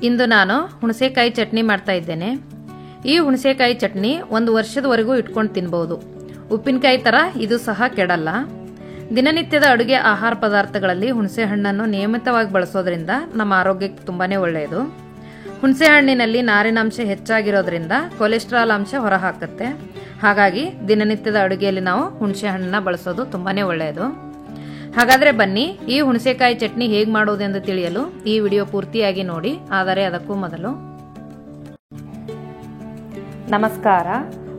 ಇಂದು ನಾನು ಹುಣಸೆಕಾಯಿ ಚಟ್ನಿ ಮಾಡ್ತಾ ಇದ್ದೇನೆ। ಈ ಹುಣಸೆಕಾಯಿ ಚಟ್ನಿ ಒಂದು ವರ್ಷದವರೆಗೂ ಇಟ್ಕೊಂಡು ತಿನ್ನಬಹುದು। ಉಪ್ಪಿನಕಾಯಿ ತರ ಇದು ಸಹ ಕೆಡಲ್ಲ। ದಿನನಿತ್ಯದ ಅಡುಗೆ ಆಹಾರ ಪದಾರ್ಥಗಳಲ್ಲಿ ಹುಣಸೆ ಹಣ್ಣನ್ನು ನಿಯಮಿತವಾಗಿ ಬಳಸೋದ್ರಿಂದ ನಮ್ಮ ಆರೋಗ್ಯಕ್ಕೆ ತುಂಬಾನೇ ಒಳ್ಳೆಯದು। ಹುಣಸೆ ಹಣ್ಣಿನಲ್ಲಿ ನಾರಿನಾಂಶ ಹೆಚ್ಚಾಗಿರೋದ್ರಿಂದ ಕೊಲೆಸ್ಟ್ರಾಲ್ ಅಂಶ ಹೊರಹಾಕುತ್ತೆ। ಹಾಗಾಗಿ ದಿನನಿತ್ಯದ ಅಡುಗೆಯಲ್ಲಿ ನಾವು ಹುಣಸೆ ಹಣ್ಣನ್ನ ಬಳಸೋದು ತುಂಬಾನೇ ಒಳ್ಳೆಯದು। ಹಾಗಾದ್ರೆ ಬನ್ನಿ ಈ ಹುಣಸೆಕಾಯಿ ಚಟ್ನಿ ಹೇಗೆ ಮಾಡೋದೆಂದು ತಿಳಿಯಲು ಈ ವಿಡಿಯೋ ಪೂರ್ತಿಯಾಗಿ ನೋಡಿ। ಆದರೆ ಅದಕ್ಕೂ ಮೊದಲು ನಮಸ್ಕಾರ,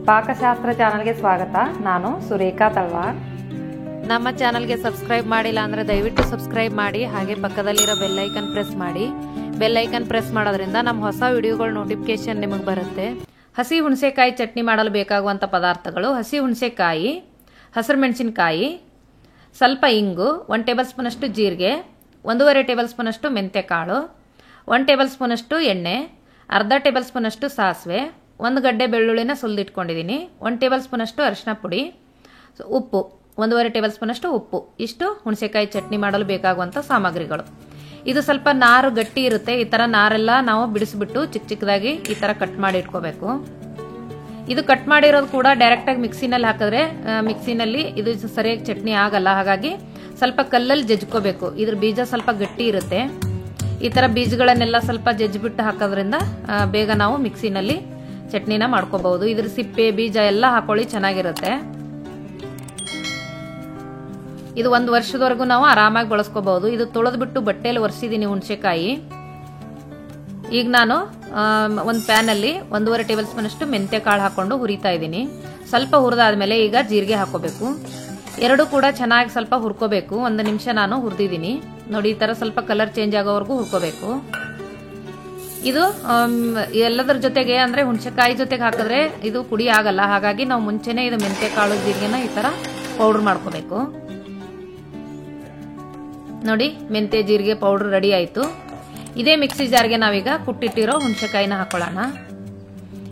ಪಾಕಶಾಸ್ತ್ರ ಚಾನೆಲ್ಗೆ ಸ್ವಾಗತ। ನಾನು ಸುರೇಖಾ ತಳವಾರ್। ನಮ್ಮ ಚಾನೆಲ್ಗೆ ಸಬ್ಸ್ಕ್ರೈಬ್ ಮಾಡಿಲ್ಲ ಅಂದ್ರೆ ದಯವಿಟ್ಟು ಸಬ್ಸ್ಕ್ರೈಬ್ ಮಾಡಿ, ಹಾಗೆ ಪಕ್ಕದಲ್ಲಿರೋ ಬೆಲ್ ಐಕನ್ ಪ್ರೆಸ್ ಮಾಡಿ। ಬೆಲ್ ಐಕನ್ ಪ್ರೆಸ್ ಮಾಡೋದ್ರಿಂದ ನಮ್ಮ ಹೊಸ ವಿಡಿಯೋಗಳ ನೋಟಿಫಿಕೇಶನ್ ನಿಮಗೆ ಬರುತ್ತೆ। ಹಸಿ ಹುಣಸೆಕಾಯಿ ಚಟ್ನಿ ಮಾಡಲು ಬೇಕಾಗುವಂತ ಪದಾರ್ಥಗಳು: ಹಸಿ ಹುಣಸೆಕಾಯಿ, ಹಸಿರು ಮೆಣಸಿನಕಾಯಿ, ಸ್ವಲ್ಪ ಇಂಗು, 1 ಟೇಬಲ್ ಸ್ಪೂನ್ ಅಷ್ಟು ಜೀರಿಗೆ, 1.5 ಟೇಬಲ್ ಸ್ಪೂನ್ ಅಷ್ಟು ಮೆಂತ್ಯಕಾಳು, 1 ಟೇಬಲ್ ಸ್ಪೂನ್ ಅಷ್ಟು ಎಣ್ಣೆ, ಅರ್ಧ ಟೇಬಲ್ ಸ್ಪೂನ್ ಅಷ್ಟು ಸಾಸಿವೆ, 1 ಗಡ್ಡೆ ಬೆಳ್ಳುಳ್ಳಿನ ಸುಲಿದಿಟ್ಕೊಂಡಿದ್ದೀನಿ, 1 ಟೇಬಲ್ ಸ್ಪೂನ್ ಅಷ್ಟು ಅರಿಶಿನ ಪುಡಿ, ಉಪ್ಪು 1.5 ಟೇಬಲ್ ಸ್ಪೂನ್ ಅಷ್ಟು ಉಪ್ಪು। ಇಷ್ಟು ಹುಣಸೆಕಾಯಿ ಚಟ್ನಿ ಮಾಡಲು ಬೇಕಾಗುವಂತ ಸಾಮಗ್ರಿಗಳು। ಇದು ಸ್ವಲ್ಪ ನಾರು ಗಟ್ಟಿ ಇರುತ್ತೆ। ಈ ತರ ನಾರೆಲ್ಲ ನಾವು ಬಿಡಿಸ್ಬಿಟ್ಟು ಚಿಕ್ಕ ಚಿಕ್ಕದಾಗಿ ಈ ತರ ಕಟ್ ಮಾಡಿ ಇಟ್ಕೋಬೇಕು। ಇದು ಕಟ್ ಮಾಡಿರೋದು ಕೂಡ ಡೈರೆಕ್ಟ್ ಆಗಿ ಮಿಕ್ಸಿನಲ್ಲಿ ಹಾಕಿದ್ರೆ ಮಿಕ್ಸಿನಲ್ಲಿ ಇದು ಸರಿಯಾಗಿ ಚಟ್ನಿ ಆಗಲ್ಲ। ಹಾಗಾಗಿ ಸ್ವಲ್ಪ ಕಲ್ಲಲ್ಲಿ ಜಜ್ಕೋಬೇಕು। ಇದ್ರ ಬೀಜ ಸ್ವಲ್ಪ ಗಟ್ಟಿ ಇರುತ್ತೆ। ಈ ತರ ಬೀಜಗಳನ್ನೆಲ್ಲ ಸ್ವಲ್ಪ ಜಜ್ಜಿಬಿಟ್ಟು ಹಾಕೋದ್ರಿಂದ ಬೇಗ ನಾವು ಮಿಕ್ಸಿನಲ್ಲಿ ಚಟ್ನಿನ ಮಾಡ್ಕೋಬಹುದು। ಇದ್ರ ಸಿಪ್ಪೆ ಬೀಜ ಎಲ್ಲ ಹಾಕೊಳ್ಳಿ, ಚೆನ್ನಾಗಿರುತ್ತೆ। ಇದು 1 ವರ್ಷದವರೆಗೂ ನಾವು ಆರಾಮಾಗಿ ಬಳಸ್ಕೋಬಹುದು। ಇದು ತೊಳೆದ್ಬಿಟ್ಟು ಬಟ್ಟೆಯಲ್ಲಿ ಒರೆಸಿದೀನಿ ಹುಣಸೆಕಾಯಿ। ಈಗ ನಾನು ಒಂದು ಪ್ಯಾನ್ ಅಲ್ಲಿ 1.5 ಟೇಬಲ್ ಸ್ಪೂನ್ ಅಷ್ಟು ಮೆಂತ್ಯ ಕಾಳು ಹಾಕೊಂಡು ಹುರಿತಾ ಇದ್ದೀನಿ। ಸ್ವಲ್ಪ ಹುರಿದಾದ್ಮೇಲೆ ಈಗ ಜೀರಿಗೆ ಹಾಕೋಬೇಕು। ಎರಡು ಕೂಡ ಚೆನ್ನಾಗಿ ಸ್ವಲ್ಪ ಹುರ್ಕೋಬೇಕು। 1 ನಿಮಿಷ ನಾನು ಹುರಿದಿದ್ದೀನಿ ನೋಡಿ। ಈ ತರ ಸ್ವಲ್ಪ ಕಲರ್ ಚೇಂಜ್ ಆಗೋವರೆಗೂ ಹುರ್ಕೋಬೇಕು। ಇದು ಎಲ್ಲದರ ಜೊತೆಗೆ ಅಂದ್ರೆ ಹುಣಸೆಕಾಯಿ ಜೊತೆಗೆ ಹಾಕಿದ್ರೆ ಇದು ಪುಡಿ ಆಗಲ್ಲ। ಹಾಗಾಗಿ ನಾವು ಮುಂಚೆನೆ ಇದು ಮೆಂತ್ಯ ಕಾಳು ಜೀರಿಗೆನ ಈ ತರ ಪೌಡರ್ ಮಾಡ್ಕೋಬೇಕು ನೋಡಿ। ಮೆಂತ್ಯ ಜೀರಿಗೆ ಪೌಡರ್ ರೆಡಿ ಆಯ್ತು। ಇದೇ ಮಿಕ್ಸಿ ಜಾರ್ಗೆ ನಾವೀಗ ಕುಟ್ಟಿಟ್ಟಿರೋ ಹುಣಸೆಕಾಯಿನ ಹಾಕೊಳ್ಳೋಣ।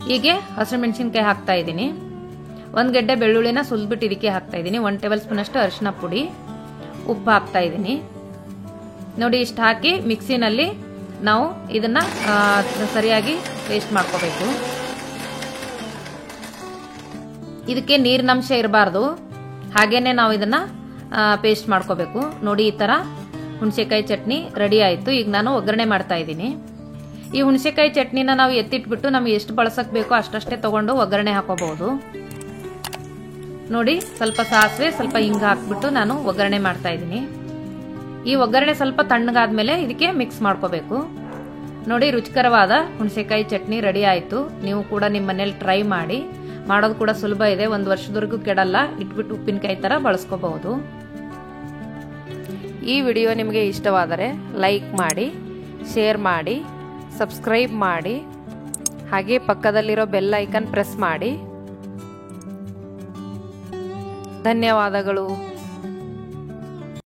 ಹೀಗೆ ಹಸಿರು ಮೆಣಸಿನಕಾಯಿ ಹಾಕ್ತಾ ಇದ್ದೀನಿ, 1 ಗಡ್ಡೆ ಬೆಳ್ಳುಳ್ಳಿನ ಸುಲ್ಬಿಟ್ಟು ಇದಕ್ಕೆ ಹಾಕ್ತಾ ಇದ್ದೀನಿ, 1 ಟೇಬಲ್ ಸ್ಪೂನ್ ಅಷ್ಟು ಅರಿಶಿನ ಪುಡಿ, ಉಪ್ಪು ಹಾಕ್ತಾ ಇದ್ದೀನಿ ನೋಡಿ। ಇಷ್ಟು ಹಾಕಿ ಮಿಕ್ಸಿನಲ್ಲಿ ನಾವು ಇದನ್ನ ಸರಿಯಾಗಿ ಪೇಸ್ಟ್ ಮಾಡ್ಕೋಬೇಕು। ಇದಕ್ಕೆ ನೀರಿನಂಶ ಇರಬಾರ್ದು, ಹಾಗೇನೆ ನಾವು ಇದನ್ನ ಪೇಸ್ಟ್ ಮಾಡ್ಕೋಬೇಕು ನೋಡಿ। ಈ ತರ ಹುಣಸೆಕಾಯಿ ಚಟ್ನಿ ರೆಡಿ ಆಯ್ತು। ಈಗ ನಾನು ಒಗ್ಗರಣೆ ಮಾಡ್ತಾ ಇದ್ದೀನಿ। ಈ ಹುಣಸೆಕಾಯಿ ಚಟ್ನಿನ ನಾವು ಎತ್ತಿಟ್ಬಿಟ್ಟು ನಮ್ಗೆ ಎಷ್ಟು ಬಳಸಕ್ ಬೇಕೋ ಅಷ್ಟಷ್ಟೇ ತಗೊಂಡು ಒಗ್ಗರಣೆ ಹಾಕೋಬಹುದು ನೋಡಿ। ಸ್ವಲ್ಪ ಸಾಸಿವೆ, ಸ್ವಲ್ಪ ಹಿಂಗ ಹಾಕ್ಬಿಟ್ಟು ನಾನು ಒಗ್ಗರಣೆ ಮಾಡ್ತಾ ಇದ್ದೀನಿ। ಈ ಒಗ್ಗರಣೆ ಸ್ವಲ್ಪ ತಣ್ಣಗಾದ್ಮೇಲೆ ಇದಕ್ಕೆ ಮಿಕ್ಸ್ ಮಾಡ್ಕೋಬೇಕು ನೋಡಿ। ರುಚಿಕರವಾದ ಹುಣಸೆಕಾಯಿ ಚಟ್ನಿ ರೆಡಿ ಆಯ್ತು। ನೀವು ಕೂಡ ನಿಮ್ಮ ಮನೇಲಿ ಟ್ರೈ ಮಾಡಿ, ಮಾಡೋದು ಕೂಡ ಸುಲಭ ಇದೆ। 1 ವರ್ಷದವರೆಗೂ ಕೆಡಲ್ಲ, ಇಟ್ಬಿಟ್ಟು ಉಪ್ಪಿನಕಾಯಿ ತರ ಬಳಸ್ಕೋಬಹುದು। ಈ ವಿಡಿಯೋ ನಿಮಗೆ ಇಷ್ಟವಾದರೆ ಲೈಕ್ ಮಾಡಿ, ಶೇರ್ ಮಾಡಿ, ಸಬ್ಸ್ಕ್ರೈಬ್ ಮಾಡಿ, ಹಾಗೆ ಪಕ್ಕದಲ್ಲಿರೋ ಬೆಲ್ ಐಕನ್ ಪ್ರೆಸ್ ಮಾಡಿ। ಧನ್ಯವಾದಗಳು।